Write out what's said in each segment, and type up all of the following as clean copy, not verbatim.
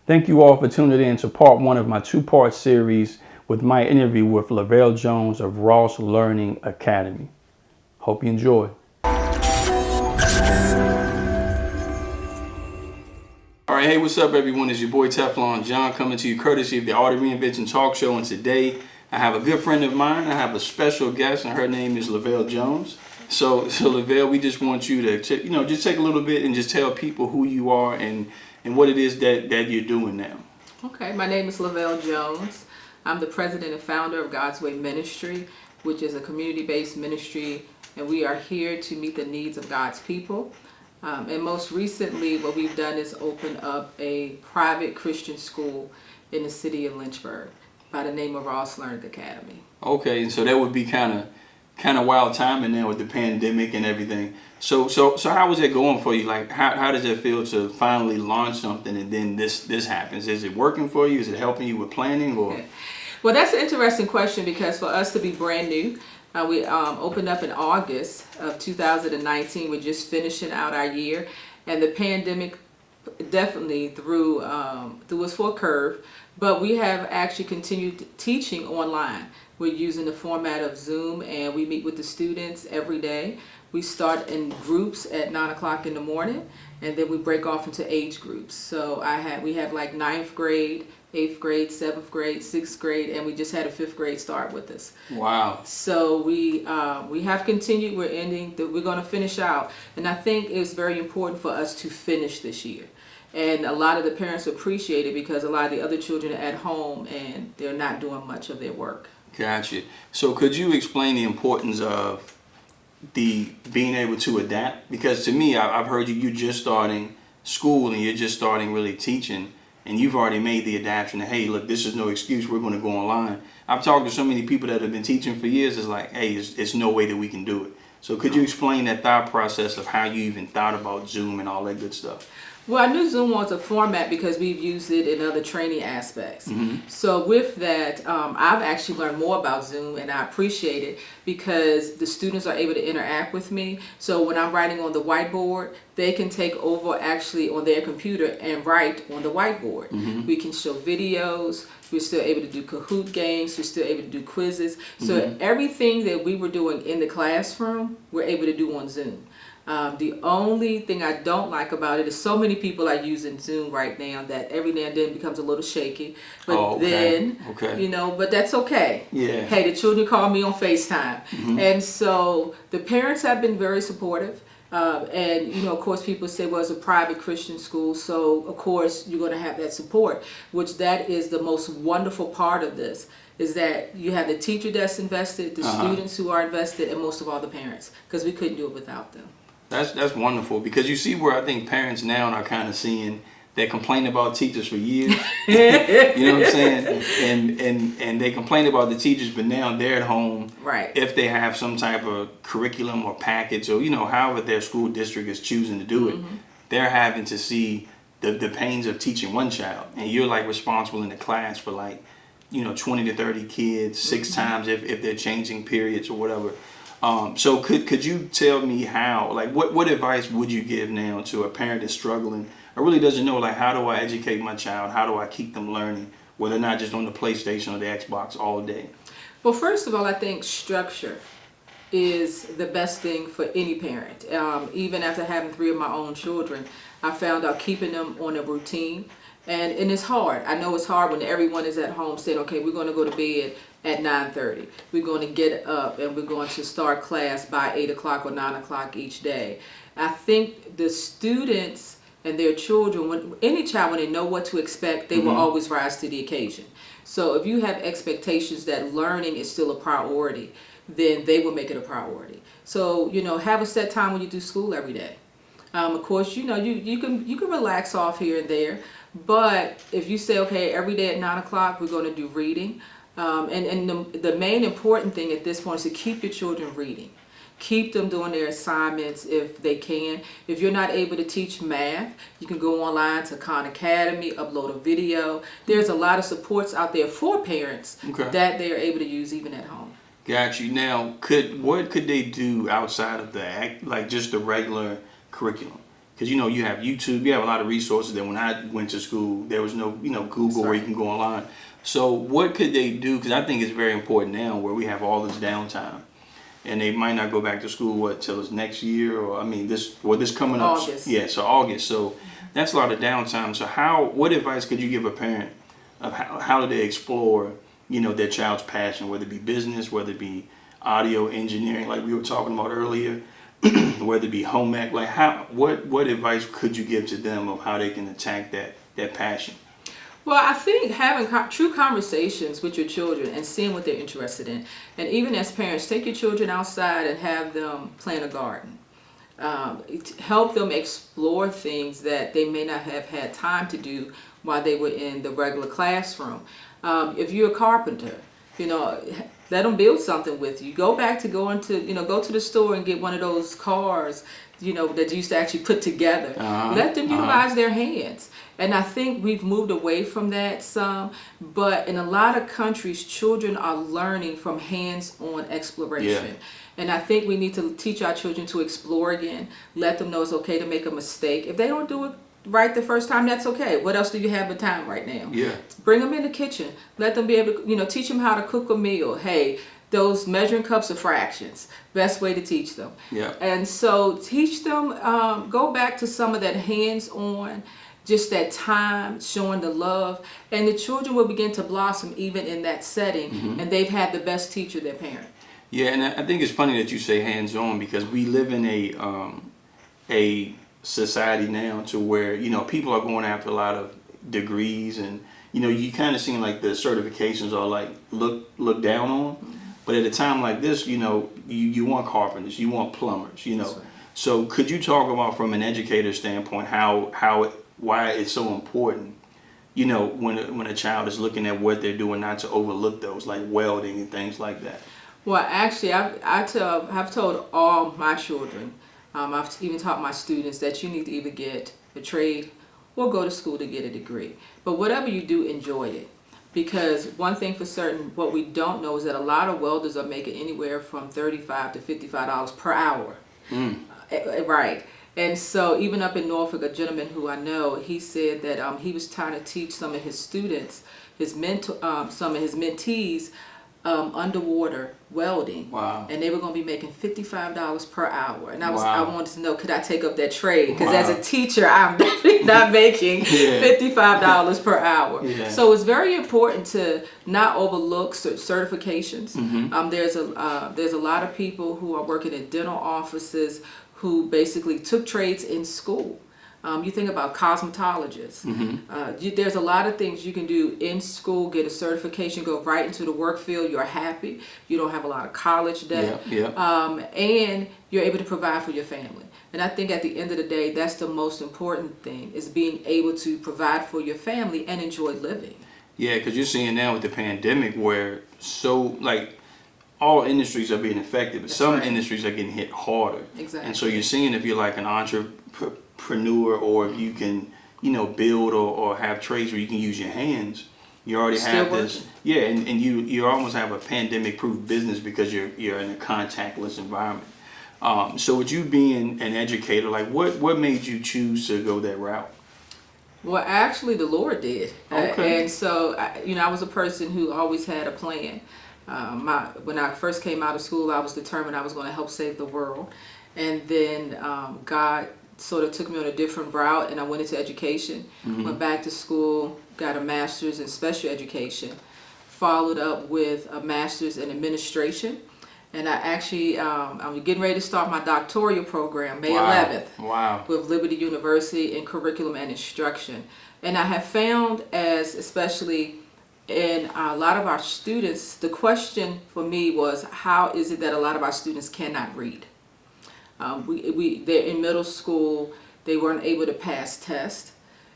Thank you all for tuning in to part one of my two-part series with my interview with Larvail Jones of Ross Learning Academy. Hope you enjoy. All right, hey, what's up, everyone? It's your boy Teflon John coming to you courtesy of the Art of Reinvention Talk Show. And today I have a good friend of mine. I have a special guest, and her name is Larvail Jones. So Larvail, we just want you to, just take a little bit and just tell people who you are and what it is that you're doing now. Okay, my name is Larvail Jones. I'm the president and founder of God's Way Ministry, which is a community-based ministry, and we are here to meet the needs of God's people. And most recently, what we've done is open up a private Christian school in the city of Lynchburg by the name of Ross Learning Academy. Okay, and so that would be kind of wild timing now with the pandemic and everything. So how was it going for you? Like, how does it feel to finally launch something and then this happens? Is it working for you? Is it helping you with planning or? Well, that's an interesting question because for us to be brand new, we opened up in August of 2019. We're just finishing out our year, and the pandemic definitely threw us for a curve. But we have actually continued teaching online. We're using the format of Zoom, and we meet with the students every day. We start in groups at 9 o'clock in the morning, and then we break off into age groups. So we have like 9th grade, 8th grade, 7th grade, 6th grade, and we just had a 5th grade start with us. Wow. So we have continued, we're going to finish out. And I think it's very important for us to finish this year. And a lot of the parents appreciate it because a lot of the other children are at home and they're not doing much of their work. Gotcha. So could you explain the importance of the being able to adapt? Because to me, I've heard you're just starting school and you're just starting really teaching, and you've already made the adaptation. Hey, look, this is no excuse. We're going to go online. I've talked to so many people that have been teaching for years. It's like, hey, it's no way that we can do it. So could you explain that thought process of how you even thought about Zoom and all that good stuff? Well, I knew Zoom was a format because we've used it in other training aspects. Mm-hmm. So with that, I've actually learned more about Zoom, and I appreciate it because the students are able to interact with me. So when I'm writing on the whiteboard, they can take over actually on their computer and write on the whiteboard. Mm-hmm. We can show videos. We're still able to do Kahoot games. We're still able to do quizzes. So Mm-hmm. everything that we were doing in the classroom, we're able to do on Zoom. The only thing I don't like about it is so many people are using Zoom right now that every now and then becomes a little shaky. But but that's okay. Yeah. Hey, the children call me on FaceTime. Mm-hmm. And so the parents have been very supportive. And of course, people say, well, it's a private Christian school, so of course you're going to have that support, which that is the most wonderful part of this, is that you have the teacher that's invested, the students who are invested, and most of all the parents, because we couldn't do it without them. That's wonderful, because you see where I think parents now are kind of seeing, they complain about teachers for years. You know what I'm saying? And they complain about the teachers, but now they're at home. Right. If they have some type of curriculum or package, or however their school district is choosing to do it, they're having to see the pains of teaching one child, and you're like responsible in the class for 20 to 30 kids 6 times if they're changing periods or whatever. So could you tell me how, what advice would you give now to a parent that's struggling or really doesn't know, how do I educate my child? How do I keep them learning where they're not just on the PlayStation or the Xbox all day? Well, first of all, I think structure is the best thing for any parent. Even after having 3 of my own children, I found out keeping them on a routine. And it's hard. I know it's hard when everyone is at home saying, okay, we're going to go to bed at 9:30. We're going to get up and we're going to start class by 8 o'clock or 9 o'clock each day. I think the students and their children, any child, when they know what to expect, they will always rise to the occasion. So if you have expectations that learning is still a priority, then they will make it a priority. So, have a set time when you do school every day. Of course, you can relax off here and there. But if you say, okay, every day at 9 o'clock, we're going to do reading. And the main important thing at this point is to keep your children reading. Keep them doing their assignments if they can. If you're not able to teach math, you can go online to Khan Academy, upload a video. There's a lot of supports out there for parents that they are able to use even at home. Got you. Now, what could they do outside of that, just the regular curriculum? because you know you have YouTube, you have a lot of resources that when I went to school there was no Google where you can go online. So what could they do? Because I think it's very important now where we have all this downtime, and they might not go back to school till it's next year, or this coming up. August. Yeah, so August. So that's a lot of downtime. So what advice could you give a parent of how do they explore their child's passion, whether it be business, whether it be audio engineering, like we were talking about earlier, whether it be home ec, like what advice could you give to them of how they can attack that passion? Well, I think having true conversations with your children and seeing what they're interested in, and even as parents, take your children outside and have them plant a garden. Help them explore things that they may not have had time to do while they were in the regular classroom. If you're a carpenter, let them build something with you. Go back to go to the store and get one of those cars, that you used to actually put together. Let them utilize their hands. And I think we've moved away from that some, but in a lot of countries, children are learning from hands-on exploration. Yeah. And I think we need to teach our children to explore again. Let them know it's okay to make a mistake. If they don't do it right the first time, that's okay. What else do you have in time right now? Yeah. Bring them in the kitchen. Let them be able to, teach them how to cook a meal. Hey, those measuring cups of fractions. Best way to teach them. Yeah. And so teach them, go back to some of that hands-on, just that time, showing the love, and the children will begin to blossom even in that setting, and they've had the best teacher, their parent. Yeah, and I think it's funny that you say hands-on, because we live in a society now to where people are going after a lot of degrees, and you kind of seem like the certifications are like look down on, but at a time like this, you want carpenters, you want plumbers, Right. So could you talk about, from an educator standpoint, why it's so important, when a child is looking at what they're doing, not to overlook those, like welding and things like that? Well, actually, I've told all my children, I've even taught my students that you need to either get a trade or go to school to get a degree. But whatever you do, enjoy it. Because one thing for certain, what we don't know is that a lot of welders are making anywhere from $35 to $55 per hour. Right. And so even up in Norfolk, a gentleman who I know, he said that he was trying to teach some of his students, some of his mentees, underwater welding. Wow. And they were going to be making $55 per hour. And I Wow. wanted to know, could I take up that trade? Because Wow. as a teacher, I'm definitely not making $55 per hour. Yeah. So it's very important to not overlook certifications. There's a lot of people who are working in dental offices who basically took trades in school. You think about cosmetologists. There's a lot of things you can do in school, get a certification, go right into the work field. You're happy. You don't have a lot of college debt. And you're able to provide for your family. And I think at the end of the day, that's the most important thing, is being able to provide for your family and enjoy living. Yeah, because you're seeing now with the pandemic where all industries are being affected, but some industries are getting hit harder. Exactly. And so you're seeing, if you're like an entrepreneur, or if you can, build or have trades where you can use your hands, you already have this. Yeah, and you almost have a pandemic-proof business because you're in a contactless environment. So with you being an educator, like what made you choose to go that route? Well, actually, the Lord did. Okay. And so, I was a person who always had a plan. When I first came out of school, I was determined I was going to help save the world. And then God sort of took me on a different route, and I went into education, went back to school, got a master's in special education, followed up with a master's in administration. And I actually, I'm getting ready to start my doctoral program May 11th. Wow. With Liberty University in curriculum and instruction. And I have found, especially in a lot of our students, the question for me was, how is it that a lot of our students cannot read? They're in middle school, they weren't able to pass tests.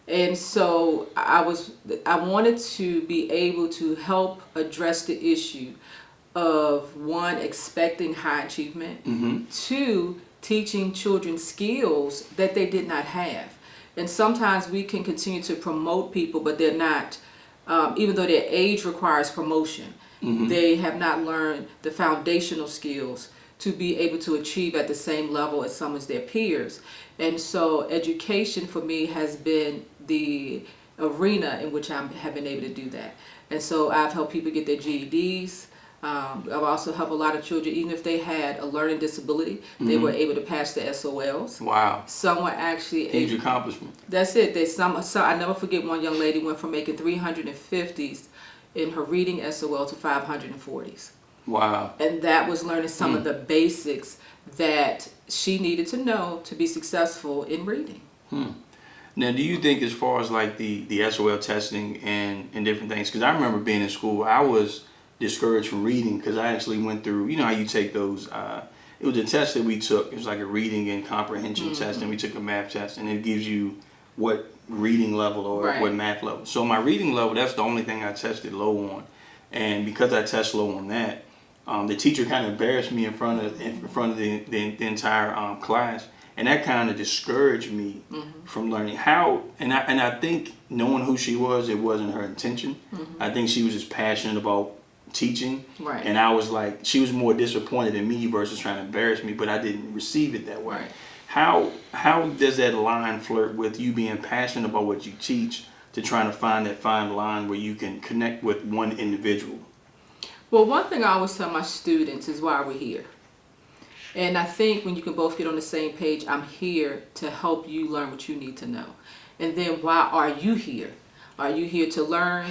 And so I wanted to be able to help address the issue of, one, expecting high achievement, two, teaching children skills that they did not have. And sometimes we can continue to promote people, but they're not, even though their age requires promotion, they have not learned the foundational skills to be able to achieve at the same level as some of their peers. And so education for me has been the arena in which I have been able to do that. And so I've helped people get their GEDs. I've also helped a lot of children, even if they had a learning disability, they were able to pass the SOLs. Wow. Some were actually Huge accomplishment. That's it. I never forget one young lady went from making 350s in her reading SOL to 540s. Wow. And that was learning some of the basics that she needed to know to be successful in reading. Now, do you think as far as like the SOL testing and different things, because I remember being in school, I was discouraged from reading because I actually went through, you know how you take those, it was a test that we took. It was like a reading and comprehension test, and we took a math test, and it gives you what reading level or what math level. So my reading level, that's the only thing I tested low on. And because I tested low on that, the teacher kind of embarrassed me in front of the entire class, and that kind of discouraged me from learning how. And I think knowing who she was, it wasn't her intention. I think she was just passionate about teaching, and I was like, she was more disappointed in me versus trying to embarrass me, but I didn't receive it that way. How does that line flirt with you being passionate about what you teach to trying to find that fine line where you can connect with one individual? Well, one thing I always tell my students is why we're here. And I think when you can both get on the same page, I'm here to help you learn what you need to know. And then why are you here? Are you here to learn?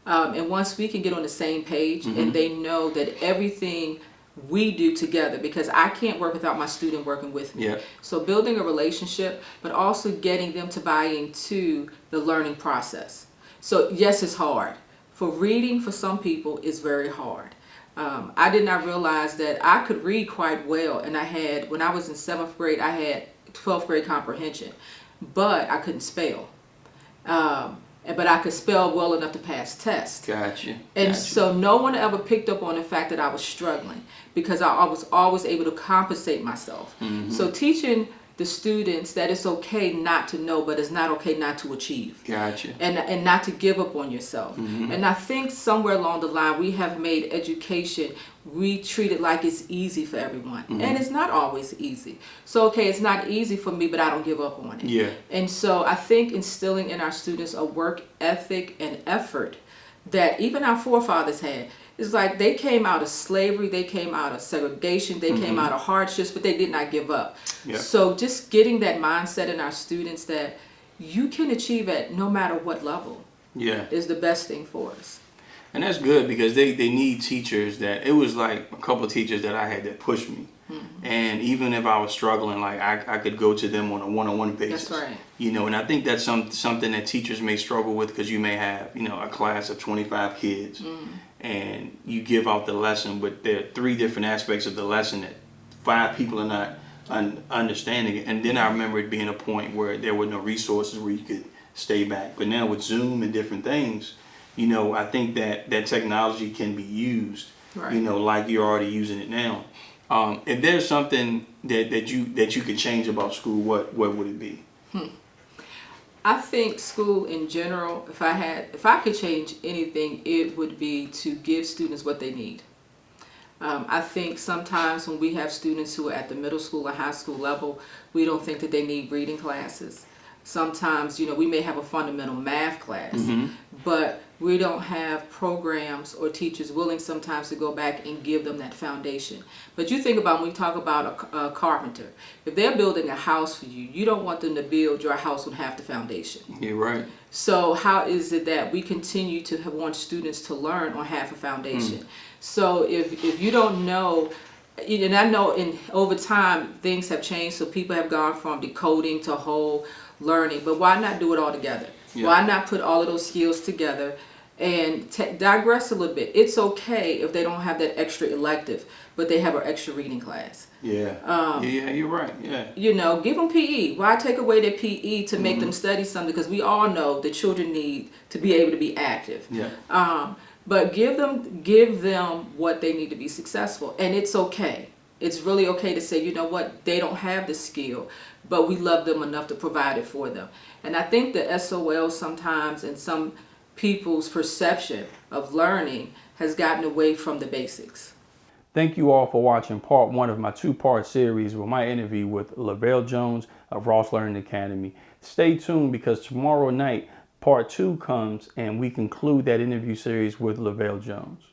And once we can get on the same page and they know that everything we do together, because I can't work without my student working with me. So building a relationship, but also getting them to buy into the learning process. So yes, it's hard. For reading, for some people, is very hard. I did not realize that I could read quite well, and when I was in 7th grade, I had 12th grade comprehension, but I couldn't spell. But I could spell well enough to pass tests. Gotcha. And so no one ever picked up on the fact that I was struggling, because I was always able to compensate myself. So teaching the students that it's okay not to know, but it's not okay not to achieve. Gotcha. And not to give up on yourself. And I think somewhere along the line we have made education, we treat it like it's easy for everyone. And it's not always easy. So okay, it's not easy for me, but I don't give up on it. And so I think instilling in our students a work ethic and effort that even our forefathers had. It's like they came out of slavery, they came out of segregation, they came out of hardships, but they did not give up. So just getting that mindset in our students that you can achieve at no matter what level is the best thing for us. And that's good, because they need teachers that, it was like a couple of teachers that I had that pushed me. And even if I was struggling, like I could go to them on a one-on-one basis. That's right. You know, and I think that's something that teachers may struggle with, because you may have, you know, a class of 25 kids and you give out the lesson, but there are 3 different aspects of the lesson that 5 people are not understanding it. And then I remember it being a point where there were no resources where you could stay back. But now with Zoom and different things, you know, I think that technology can be used, you know, like you're already using it now. If there's something that you could change about school, what would it be? I think school in general, if I could change anything, it would be to give students what they need. I think sometimes when we have students who are at the middle school or high school level, we don't think that they need reading classes. Sometimes, you know, we may have a fundamental math class, but we don't have programs or teachers willing sometimes to go back and give them that foundation. But you think about when we talk about a carpenter, if they're building a house for you, you don't want them to build your house with half the foundation. You're right. So how is it that we continue to want students to learn on half a foundation? So if you don't know, and I know over time things have changed, so people have gone from decoding to whole learning, but why not do it all together? Why not put all of those skills together and digress a little bit? It's okay if they don't have that extra elective, but they have an extra reading class. Yeah, you're right. You know, give them PE. Why take away their PE to make them study something? Because we all know that children need to be able to be active. But give them what they need to be successful, and it's okay. It's really okay to say, you know what, they don't have the skill, but we love them enough to provide it for them. And I think the SOL sometimes, and some people's perception of learning, has gotten away from the basics. Thank you all for watching part 1 of my 2-part series with my interview with Larvail Jones of Ross Learning Academy. Stay tuned because tomorrow night, part 2 comes and we conclude that interview series with Larvail Jones.